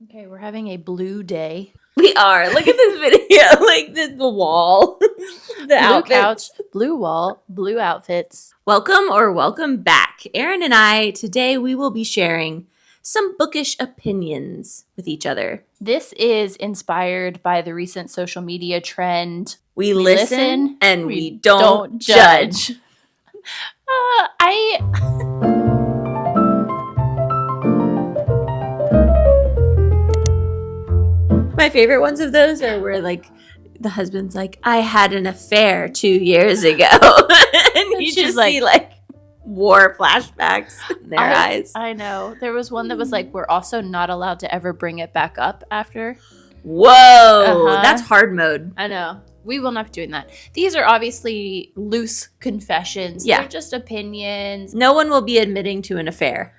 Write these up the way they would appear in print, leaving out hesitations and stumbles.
Okay, we're having a blue day. We are. Look at this video. Like the wall. The blue outfits. couch, blue wall, blue outfits. Welcome back. Erin and I, today we will be sharing some bookish opinions with each other. This is inspired by the recent social media trend. We listen and we don't judge. My favorite ones of those are where like the husband's like, I had an affair 2 years ago. And you just see like war flashbacks in their eyes. I know. There was one that was like, we're also not allowed to ever bring it back up after. Whoa, that's hard mode. I know. We will not be doing that. These are obviously loose confessions. Yeah. They're just opinions. No one will be admitting to an affair.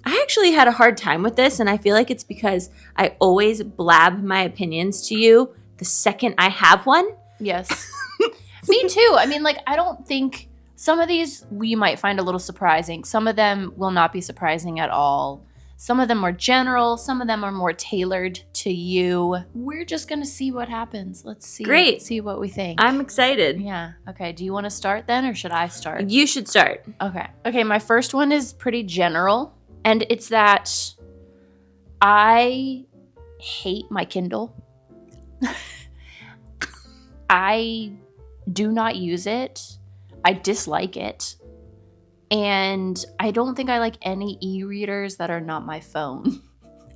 I actually had a hard time with this, and I feel like it's because I always blab my opinions to you the second I have one. Yes. Me too. I mean, like, I don't think some of these we might find a little surprising. Some of them will not be surprising at all. Some of them are general. Some of them are more tailored to you. We're just going to see what happens. Let's see. Great. See what we think. I'm excited. Yeah. Okay. Do you want to start then, or should I start? You should start. Okay. Okay. My first one is pretty general, and it's that I hate my Kindle. I do not use it. I dislike it. And I don't think I like any e-readers that are not my phone.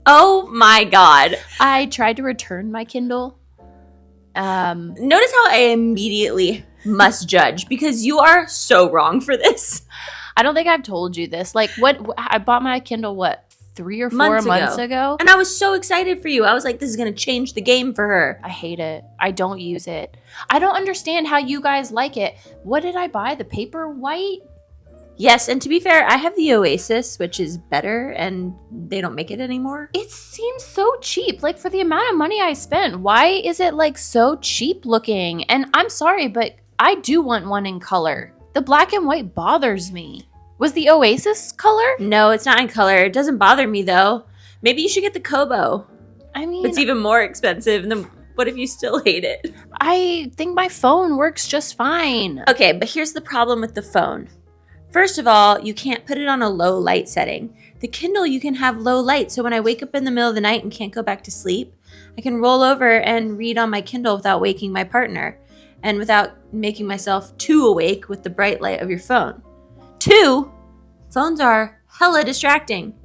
Oh my God. I tried to return my Kindle. Notice how I immediately must judge because you are so wrong for this. I don't think I've told you this. Like, I bought my Kindle, 3 or 4 months ago? And I was so excited for you. I was like, this is going to change the game for her. I hate it. I don't use it. I don't understand how you guys like it. What did I buy? The paper white? Yes, and to be fair, I have the Oasis, which is better, and they don't make it anymore. It seems so cheap. Like, for the amount of money I spent, why is it, like, so cheap looking? And I'm sorry, but I do want one in color. The black and white bothers me. Was the Oasis color? No, it's not in color. It doesn't bother me, though. Maybe you should get the Kobo. I mean, it's even more expensive, and then what if you still hate it? I think my phone works just fine. Okay, but here's the problem with the phone. First of all, you can't put it on a low light setting. The Kindle, you can have low light, so when I wake up in the middle of the night and can't go back to sleep, I can roll over and read on my Kindle without waking my partner and without making myself too awake with the bright light of your phone. 2, phones are hella distracting.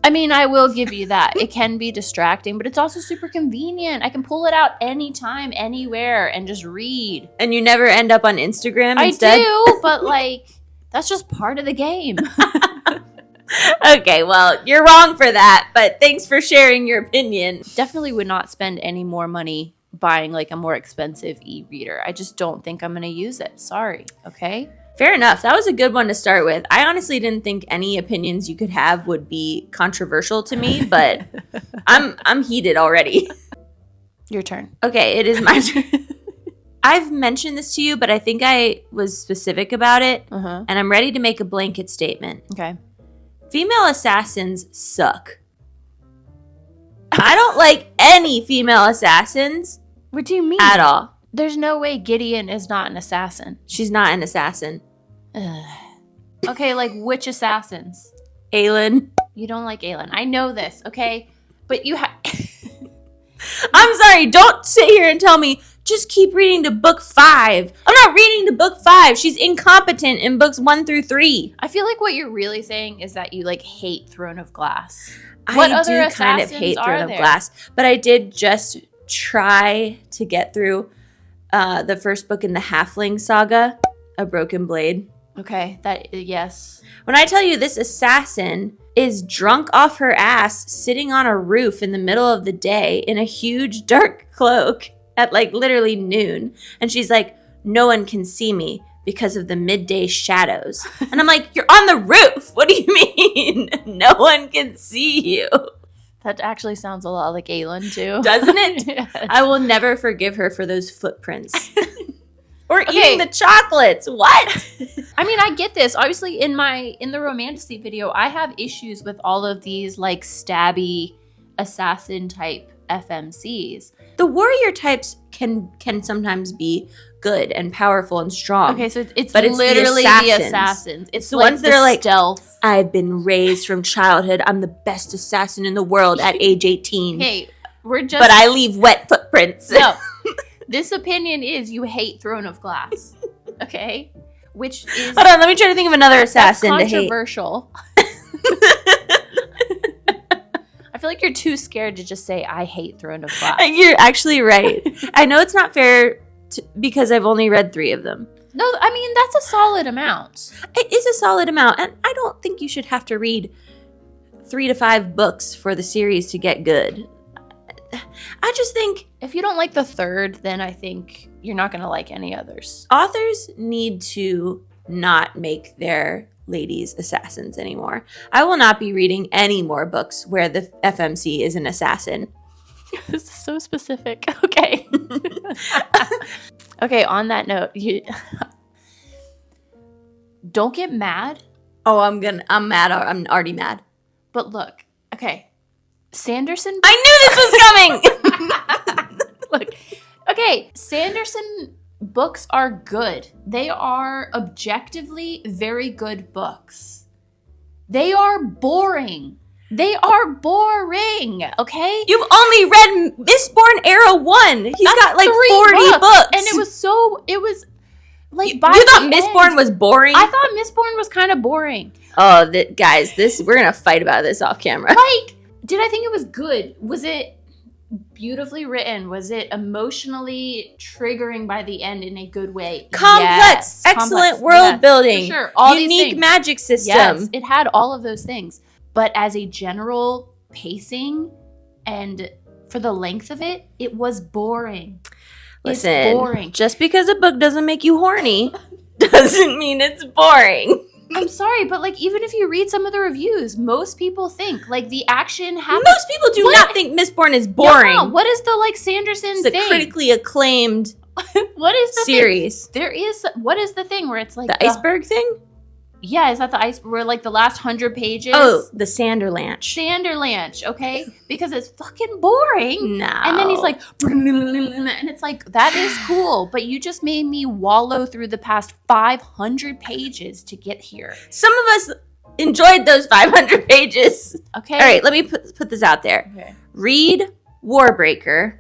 I mean, I will give you that. It can be distracting, but it's also super convenient. I can pull it out anytime, anywhere, and just read. And you never end up on Instagram instead? I do, but like... That's just part of the game. Okay, well, you're wrong for that, but thanks for sharing your opinion. Definitely would not spend any more money buying like a more expensive e-reader. I just don't think I'm going to use it. Sorry. Okay? Fair enough. That was a good one to start with. I honestly didn't think any opinions you could have would be controversial to me, but I'm heated already. Your turn. Okay, it is my turn. I've mentioned this to you, but I think I was specific about it, and I'm ready to make a blanket statement. Okay. Female assassins suck. I don't like any female assassins. What do you mean? At all. There's no way Gideon is not an assassin. She's not an assassin. Okay, like which assassins? Aelin. You don't like Aelin. I know this, okay? But you have... I'm sorry, don't sit here and tell me... Just keep reading to book 5. I'm not reading to book 5. She's incompetent in books 1 through 3. I feel like what you're really saying is that you like hate Throne of Glass. What I do kind of hate Throne of Glass, but I did just try to get through the first book in the Halfling saga, A Broken Blade. Okay, yes. When I tell you this assassin is drunk off her ass, sitting on a roof in the middle of the day in a huge dark cloak. At like literally noon. And she's like, no one can see me because of the midday shadows. And I'm like, you're on the roof. What do you mean? No one can see you. That actually sounds a lot like Aelin too. Doesn't it? Yes. I will never forgive her for those footprints. Or eating the chocolates. What? I mean, I get this. Obviously, in the Romantasy video, I have issues with all of these like stabby assassin type FMCs. The warrior types can sometimes be good and powerful and strong. Okay, so it's but it's literally the assassins. It's the like ones that are like stealth. I've been raised from childhood. I'm the best assassin in the world at age 18. Okay, we're just. But I leave wet footprints. No, this opinion is you hate Throne of Glass. Okay, which is. Hold on, let me try to think of another assassin to hate. Controversial. I feel like you're too scared to just say I hate Throne of Glass. You're actually right. I know it's not fair because I've only read 3 of them. No, I mean, that's a solid amount. It is a solid amount, and I don't think you should have to read 3 to 5 books for the series to get good. I just think if you don't like the 3rd, then I think you're not going to like any others. Authors need to not make their ladies assassins anymore. I will not be reading any more books where the FMC is an assassin. This is so specific. Okay. Okay, on that note, don't get mad. Oh, I'm mad. I'm already mad. But look, okay. Sanderson. I knew this was coming. Look, okay. Sanderson books are good. They are objectively very good books. They are boring. They are boring, okay? You've only read Mistborn Era 1. He's got like 40 books. And it was like you thought Mistborn was boring? I thought Mistborn was kind of boring. Oh, guys, we're going to fight about this off camera. Like, did I think it was good? Was it beautifully written? Was it emotionally triggering by the end in a good way? Complex, yes. excellent world building. For sure. All unique these things. magic system. Yes, it had all of those things. But as a general pacing and for the length of it, it was boring. Listen, it's boring. Just because a book doesn't make you horny doesn't mean it's boring. I'm sorry, but like even if you read some of the reviews, most people think like the action happens. Most people do not think Mistborn is boring. Yeah, what is the like Sanderson thing? It's a critically acclaimed what is the series. Thing? There is what is the thing where it's like the iceberg thing? Yeah, is that the ice where like the last 100 pages? Oh, the Sanderlanche. Sanderlanche, okay? Because it's fucking boring. No. And then he's like, and it's like, that is cool, but you just made me wallow through the past 500 pages to get here. Some of us enjoyed those 500 pages. Okay. All right, let me put this out there. Okay. Read Warbreaker.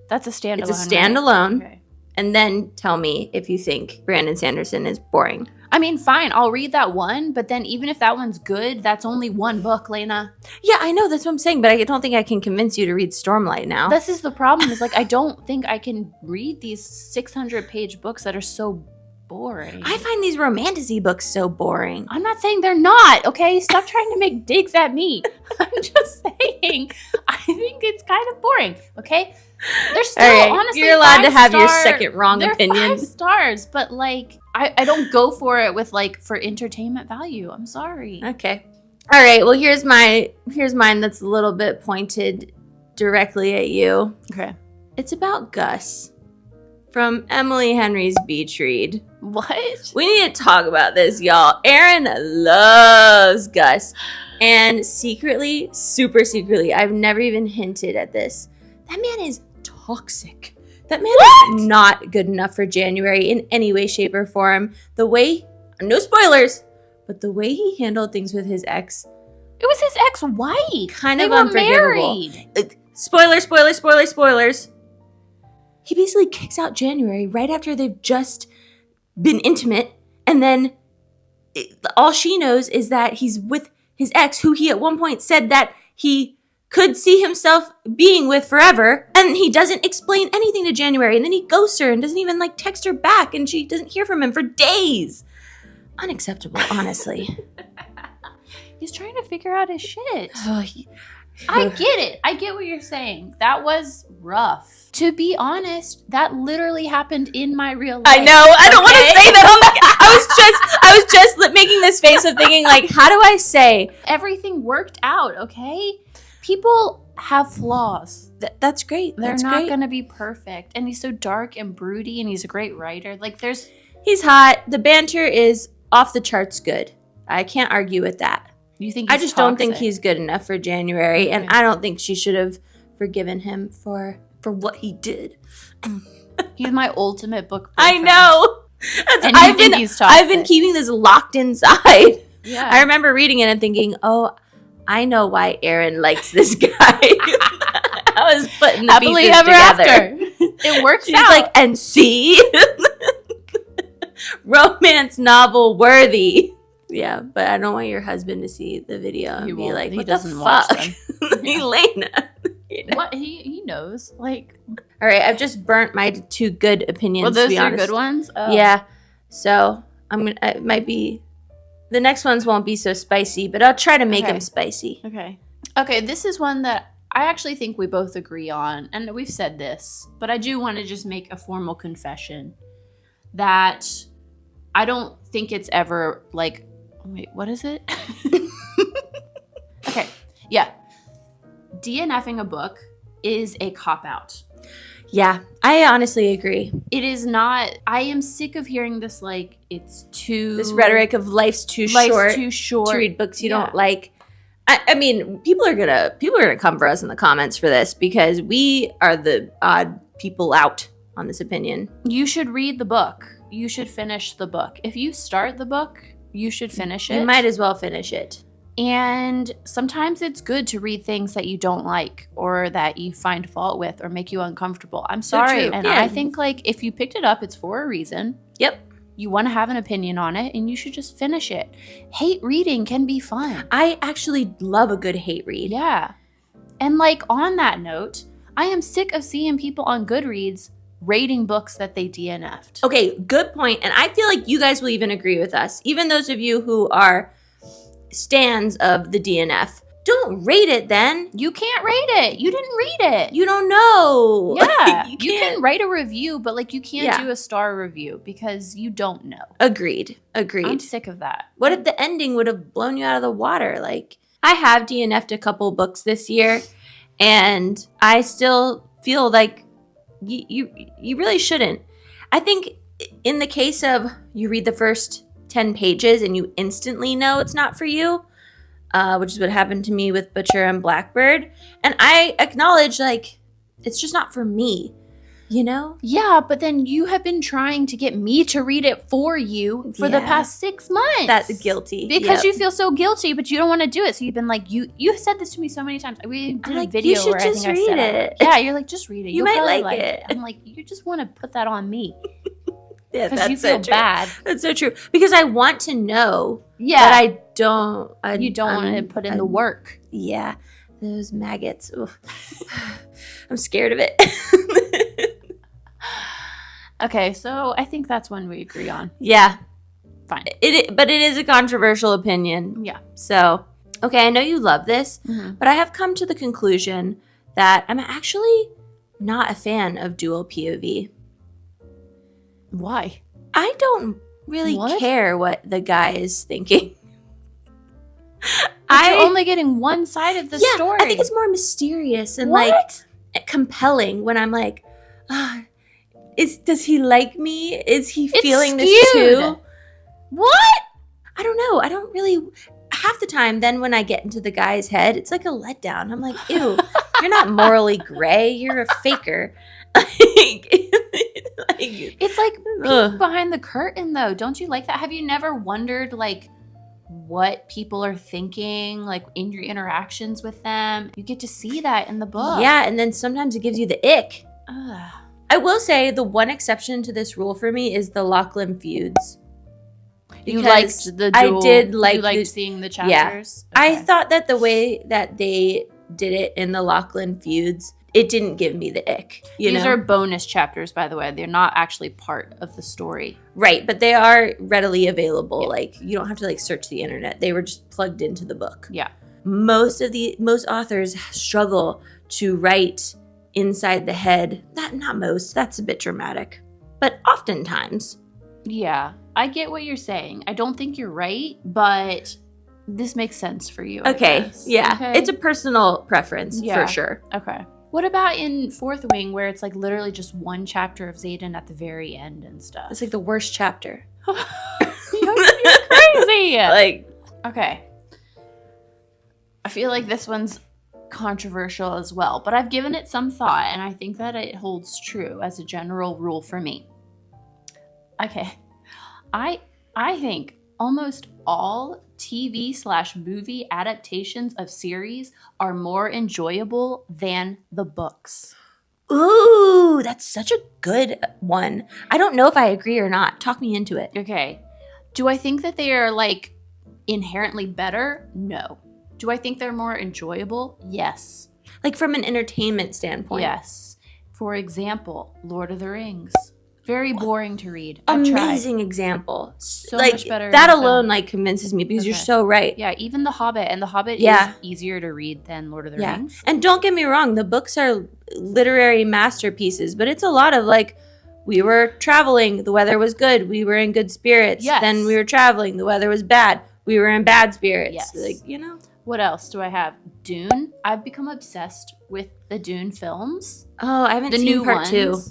That's a standalone. It's a standalone. Right? Okay. And then tell me if you think Brandon Sanderson is boring. I mean, fine, I'll read that one, but then even if that one's good, that's only one book, Lena. Yeah, I know, that's what I'm saying, but I don't think I can convince you to read Stormlight now. This is the problem, is like, I don't think I can read these 600-page books that are so boring. I find these romantasy books so boring. I'm not saying they're not, okay? Stop trying to make digs at me. I'm just saying, I think it's kind of boring, okay? They're still, honestly, you're allowed to have your second wrong opinion. They're 5 stars, but like, I don't go for it with like for entertainment value. I'm sorry. Okay. All right. Well, here's mine that's a little bit pointed directly at you. Okay. It's about Gus from Emily Henry's Beach Read. What? We need to talk about this, y'all. Aaron loves Gus. And secretly, super secretly, I've never even hinted at this. That man is toxic. That man is not good enough for January in any way, shape, or form. The way, no spoilers, but the way he handled things with his ex. It was his ex-wife. Kind they of were unforgivable. Married. Spoilers. He basically kicks out January right after they've just been intimate. And then all she knows is that he's with his ex, who he at one point said that he could see himself being with forever, and he doesn't explain anything to January, and then he ghosts her and doesn't even like text her back, and she doesn't hear from him for days. Unacceptable, honestly. He's trying to figure out his shit. I get it. I get what you're saying. That was rough. To be honest, that literally happened in my real life. I know. I don't want to say that. I was just making this face of thinking like, how do I say everything worked out? Okay. People have flaws. That's great. They're not going to be perfect. And he's so dark and broody, and he's a great writer. Like, he's hot. The banter is off the charts good. I can't argue with that. You think I he's just don't think toxic? he's good enough for January, and Okay. I don't think she should have forgiven him for what he did. He's my ultimate book I boyfriend. know. And you think he's toxic. I've been keeping this locked inside. Yeah. I remember reading it and thinking, oh, I know why Aaron likes this guy. I was putting the Happily pieces ever together. after. It works She's out. like, and see? Romance novel worthy. Yeah, but I don't want your husband to see the video and He be won't. like, He what doesn't the watch fuck? them. Yeah. Elena. What? He knows. Like, All right, I've just burnt my 2 good opinions, well, to those be are honest. good ones? Oh. Yeah. So, it might be, the next ones won't be so spicy, but I'll try to make Okay. them spicy. Okay, this is one that I actually think we both agree on, and we've said this, but I do want to just make a formal confession that I don't think it's ever like, wait, what is it? Okay, yeah. DNFing a book is a cop-out. Yeah, I honestly agree. It is not, I am sick of hearing this, like, it's too... This rhetoric of life's too short to read books you don't like. I mean, people are gonna come for us in the comments for this because we are the odd people out on this opinion. You should read the book. You should finish the book. If you start the book, you should finish it. You might as well finish it. And sometimes it's good to read things that you don't like or that you find fault with or make you uncomfortable. I'm So sorry. true. And Yeah. I think, like, if you picked it up, it's for a reason. Yep. You want to have an opinion on it, and you should just finish it. Hate reading can be fun. I actually love a good hate read. Yeah. And, like, on that note, I am sick of seeing people on Goodreads rating books that they DNF'd. Okay, good point. And I feel like you guys will even agree with us. Even those of you who are stans of the DNF. Don't rate it then. You can't rate it. You didn't read it. You don't know. Yeah. you you can't. can write a review, but, like, you can't Yeah. do a star review because you don't know. Agreed. I'm sick of that. What if the ending would have blown you out of the water? Like, I have DNF'd a couple books this year, and I still feel like you really shouldn't. I think in the case of you read the first 10 pages and you instantly know it's not for you, which is what happened to me with Butcher and Blackbird, and I acknowledge, like, it's just not for me. You know? Yeah, but then you have been trying to get me to read it for you for the Yeah. past 6 months. That's guilty. Because Yep. you feel so guilty, but you don't want to do it. So you've been like, you said this to me so many times. We did I'm a like, video you should where just I think I read said it. Yeah, you're like, just read it. You You'll might probably like it. I'm like, you just want to put that on me Yeah, because you that's feel so true. bad. That's so true. Because I want to know, Yeah, but I don't. you don't want to put in the work. Yeah, those maggots. Oof. I'm scared of it. Okay, so I think that's one we agree on. Yeah, Fine. but it is a controversial opinion. Yeah. So, okay, I know you love this, Mhm. but I have come to the conclusion that I'm actually not a fan of dual POV. Why? I don't really What? care what the guy is thinking. But you're only getting one side of the story. I think it's more mysterious and What? like compelling when I'm like, does he like me? Is he feeling this skewed. too? What? I don't know. I don't really. Half the time, then when I get into the guy's head, it's like a letdown. I'm like, ew, you're not morally gray. You're a faker. It's like Ugh. peek behind the curtain, though. Don't you like that? Have you never wondered, like, what people are thinking, like, in your interactions with them? You get to see that in the book. Yeah, and then sometimes it gives you the ick. Ugh. I will say the one exception to this rule for me is the Lachlan feuds. You Because liked the I dual, did like you liked the- seeing the yeah. chapters? I Okay. thought that the way that they did it in the Lachlan feuds, it didn't give me the ick. You These know? are bonus chapters, by the way. They're not actually part of the story. Right, but they are readily available. Yeah. Like, you don't have to like search the internet. They were just plugged into the book. Yeah. Most authors struggle to write inside the head. Not most, that's a bit dramatic. But oftentimes. Yeah. I get what you're saying. I don't think you're right, but this makes sense for you. I Okay, guess. yeah. Okay? It's a personal preference Yeah. for sure. Okay. What about in Fourth Wing, where it's like literally just one chapter of Xaden at the very end and stuff? It's like the worst chapter. You're crazy. Like, Okay. I feel like this one's controversial as well, but I've given it some thought, and I think that it holds true as a general rule for me. Okay. I think almost all TV/movie adaptations of series are more enjoyable than the books. Ooh, that's such a good one. I don't know if I agree or not. Talk me into it. Okay. Do I think that they are like inherently better? No. Do I think they're more enjoyable? Yes. Like from an entertainment standpoint. Yes. For example, Lord of the Rings. Very boring to read. Amazing example. So like, much better. That alone like convinces me because you're so right. Yeah, even The Hobbit. And The Hobbit is easier to read than Lord of the Rings. And don't get me wrong, the books are literary masterpieces, but it's a lot of like, we were traveling, the weather was good, we were in good spirits. Yes. Then we were traveling, the weather was bad, we were in bad spirits. Yes. Like, you know. What else do I have? Dune. I've become obsessed with the Dune films. Oh, I haven't the seen new part ones. 2.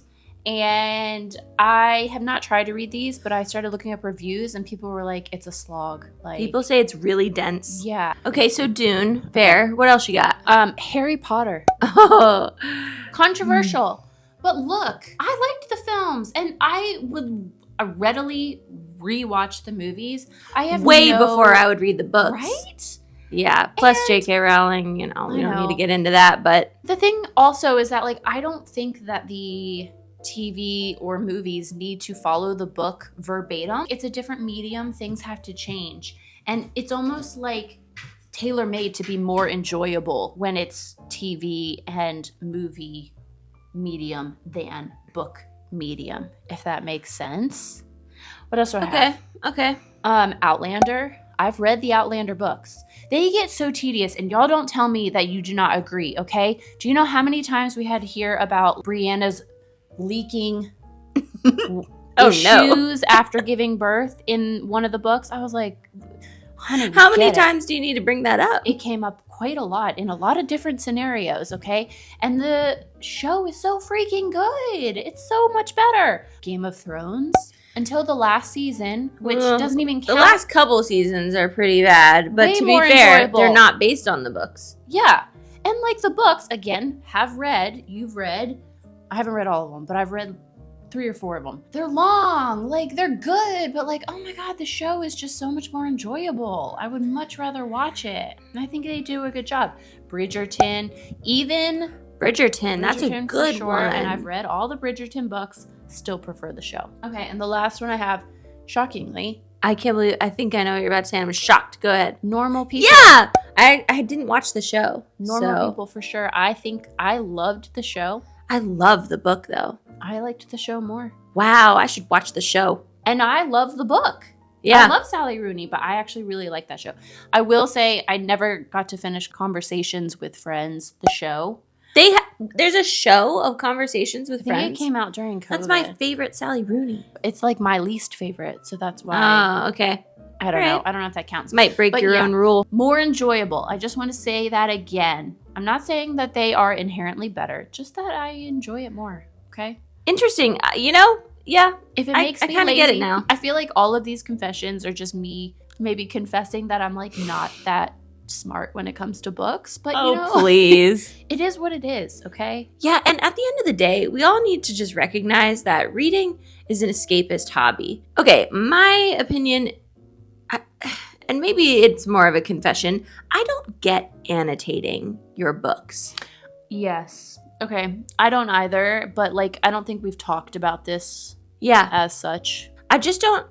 And I have not tried to read these, but I started looking up reviews and people were like, it's a slog. Like, people say it's really dense. Yeah. Okay, so Dune, fair. What else you got? Harry Potter. Oh. Controversial. But look, I liked the films and I would readily rewatch the movies. I have way before I would read the books. Right? Yeah. Plus J.K. Rowling, you know, we don't need to get into that, but the thing also is that like I don't think that the TV or movies need to follow the book verbatim. It's a different medium. Things have to change. And it's almost like tailor-made to be more enjoyable when it's TV and movie medium than book medium, if that makes sense. What else do I have? Okay. Outlander. I've read the Outlander books. They get so tedious, and y'all don't tell me that you do not agree, okay? Do you know how many times we had to hear about Brianna's leaking issues after giving birth in one of the books? I was like, honey, how many times do you need to bring that up? It came up quite a lot in a lot of different scenarios, okay? And the show is so freaking good. It's so much better. Game of Thrones, until the last season, which doesn't even count. The last couple seasons are pretty bad, but to be fair, they're not based on the books. Yeah. And like the books, again, you've read, I haven't read all of them, but I've read 3 or 4 of them. They're long, like they're good, but like, oh my God, the show is just so much more enjoyable. I would much rather watch it. And I think they do a good job. Bridgerton, that's a good one. And I've read all the Bridgerton books, still prefer the show. Okay, and the last one I have, shockingly, I can't believe, I think I know what you're about to say. I'm shocked. Go ahead. Normal People. Yeah! I didn't watch the show. Normal People for sure. I think I loved the show. I love the book though. I liked the show more. Wow, I should watch the show. And I love the book. Yeah. I love Sally Rooney, but I actually really like that show. I will say I never got to finish Conversations with Friends, the show. There's a show of Conversations with Friends. It came out during COVID. That's my favorite Sally Rooney. It's like my least favorite, so that's why. Oh, okay. I don't know. I don't know if that counts. Might break your own rule. More enjoyable. I just want to say that again. I'm not saying that they are inherently better, just that I enjoy it more. Okay? Interesting. Yeah. If it makes me I kind of get it now. I feel like all of these confessions are just me maybe confessing that I'm like not that smart when it comes to books, but please. It is what it is, okay? Yeah, and at the end of the day, we all need to just recognize that reading is an escapist hobby. Okay, my opinion, and maybe it's more of a confession, I don't get annotating your books. Yes. Okay, I don't either, but like I don't think we've talked about this as such. I just don't.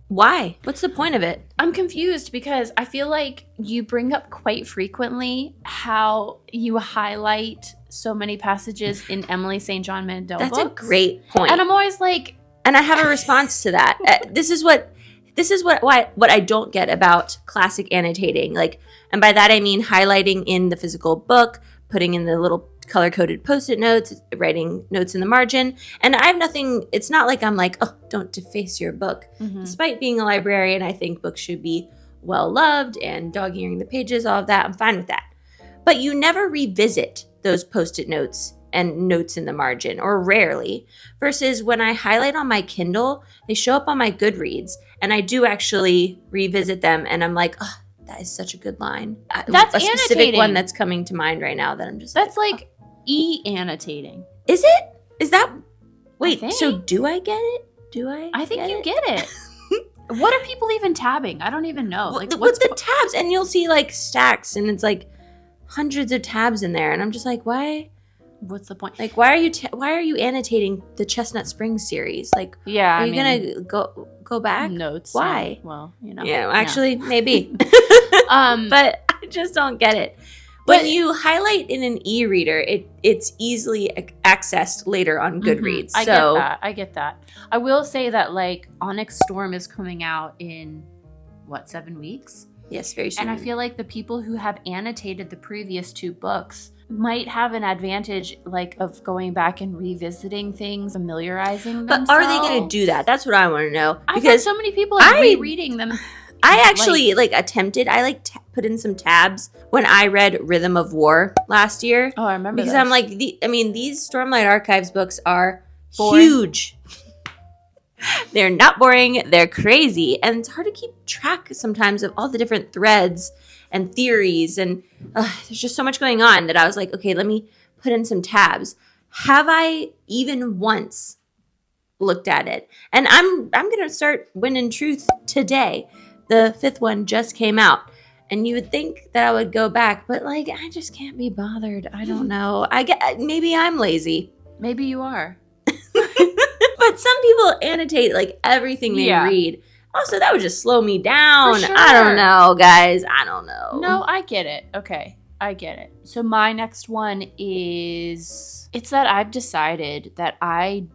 Why? What's the point of it? I'm confused because I feel like you bring up quite frequently how you highlight so many passages in Emily St. John Mandel books. That's a great point. And I'm always like... And I have a response to that. This is what I don't get about classic annotating. Like, and by that I mean highlighting in the physical book, putting in the little color-coded Post-it notes, writing notes in the margin. And I have nothing, it's not like I'm like, oh, don't deface your book. Mm-hmm. Despite being a librarian, I think books should be well-loved and dog-earing the pages, all of that. I'm fine with that. But you never revisit those Post-it notes and notes in the margin, or rarely. Versus when I highlight on my Kindle, they show up on my Goodreads, and I do actually revisit them, and I'm like, oh, That is such a good line. That's a specific annotating. one that's coming to mind right now that I'm just That's like e-annotating. Is it? Is that? Wait, think. so do I get it? Do I? I think you get it. What are people even tabbing? I don't even know. Like, with the tabs, and you'll see like stacks, and it's like hundreds of tabs in there, and I'm just like, why? What's the point? Like, why are you annotating the Chestnut Springs series? Like, yeah, are you gonna go back? Notes? Why? Well, Yeah, actually, maybe. But I just don't get it. When you highlight in an e-reader, it's easily accessed later on Goodreads. I get that. I will say that like Onyx Storm is coming out in 7 weeks? Yes, very soon. And I feel like the people who have annotated the previous 2 books might have an advantage, like, of going back and revisiting things, familiarizing themselves. But are they going to do that? That's what I want to know. I've had so many people rereading them. I actually attempted. I put in some tabs when I read Rhythm of War last year. Oh, I remember because this. I'm like, these Stormlight Archives books are boring. Huge. They're not boring. They're crazy, and it's hard to keep track sometimes of all the different threads and theories, and there's just so much going on that I was like, okay, let me put in some tabs. Have I even once looked at it? And I'm gonna start Wind and Truth today. The 5th one just came out, and you would think that I would go back, but like I just can't be bothered. I don't know. Maybe I'm lazy. Maybe you are. But some people annotate like everything they read. Also, that would just slow me down. For sure. I don't know, guys. I don't know. No, I get it. Okay, I get it. So my next one it's that I've decided that I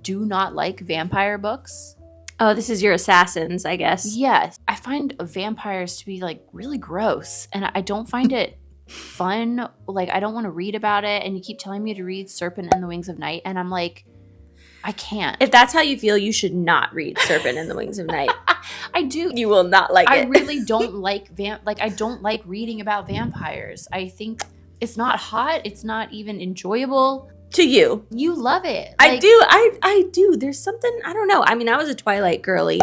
do not like vampire books. Oh, this is your assassins, I guess. Yes. I find vampires to be like really gross, and I don't find it fun. Like, I don't want to read about it, and you keep telling me to read Serpent and the Wings of Night, and I'm like, I can't. If that's how you feel, you should not read Serpent and the Wings of Night. I do. You will not like it. I really don't like I don't like reading about vampires. I think it's not hot. It's not even enjoyable. To you. You love it. I do. I do. There's something, I don't know. I mean, I was a Twilight girly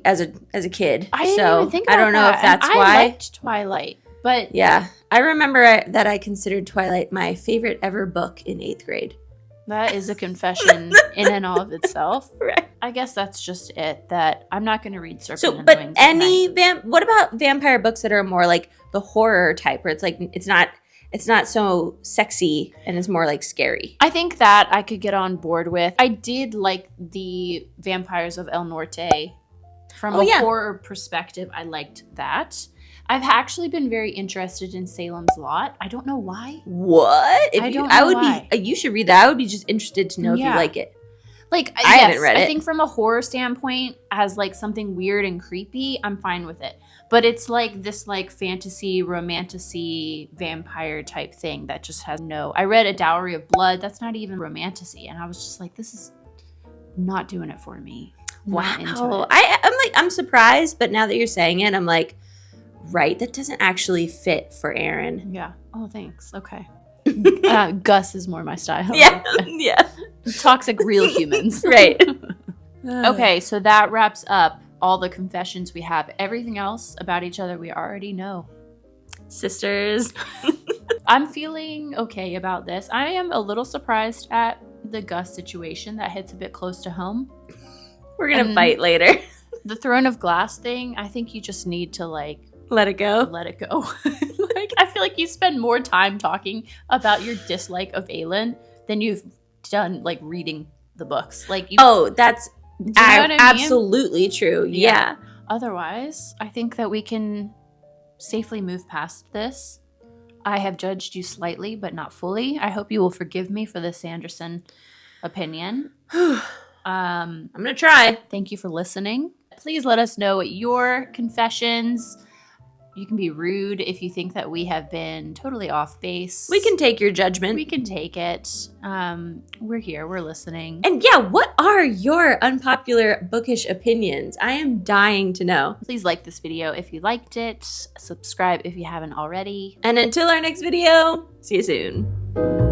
as a kid. I didn't even think about I don't know that. if that's and why. I liked Twilight, but yeah. I remember that I considered Twilight my favorite ever book in 8th grade. that is a confession in and of itself. Right. I guess that's just it, that I'm not going to read Serpent and the Wings of Night. What about vampire books that are more like the horror type, where it's like it's not so sexy and it's more like scary? I think that I could get on board with. I did like the Vampires of El Norte. From a horror perspective, I liked that. I've actually been very interested in Salem's Lot. I don't know why. What? I don't know why. You should read that. I would be just interested to know if you like it. Like, I haven't read it. I think from a horror standpoint, as like something weird and creepy, I'm fine with it. But it's like this like fantasy, romantasy, vampire type thing that just has no... I read A Dowry of Blood. That's not even romantasy. And I was just like, this is not doing it for me. Wow. I'm surprised, but now that you're saying it, I'm like, right, that doesn't actually fit for Aaron. Yeah. Oh, thanks. Okay. Gus is more my style. Yeah. Yeah. Toxic real humans. Right. Okay, so that wraps up all the confessions we have. Everything else about each other we already know. Sisters. I'm feeling okay about this. I am a little surprised at the Gus situation. That hits a bit close to home. We're going to fight later. The Throne of Glass thing, I think you just need to like... Let it go. Let it go. Like, I feel like you spend more time talking about your dislike of Aelin than you've done like reading the books. Like, that's absolutely true. Yeah. Otherwise, I think that we can safely move past this. I have judged you slightly, but not fully. I hope you will forgive me for the Sanderson opinion. I'm gonna try. Thank you for listening. Please let us know your confessions. You can be rude if you think that we have been totally off base. We can take your judgment. We can take it. We're here. We're listening. And yeah, what are your unpopular bookish opinions? I am dying to know. Please like this video if you liked it. Subscribe if you haven't already. And until our next video, see you soon.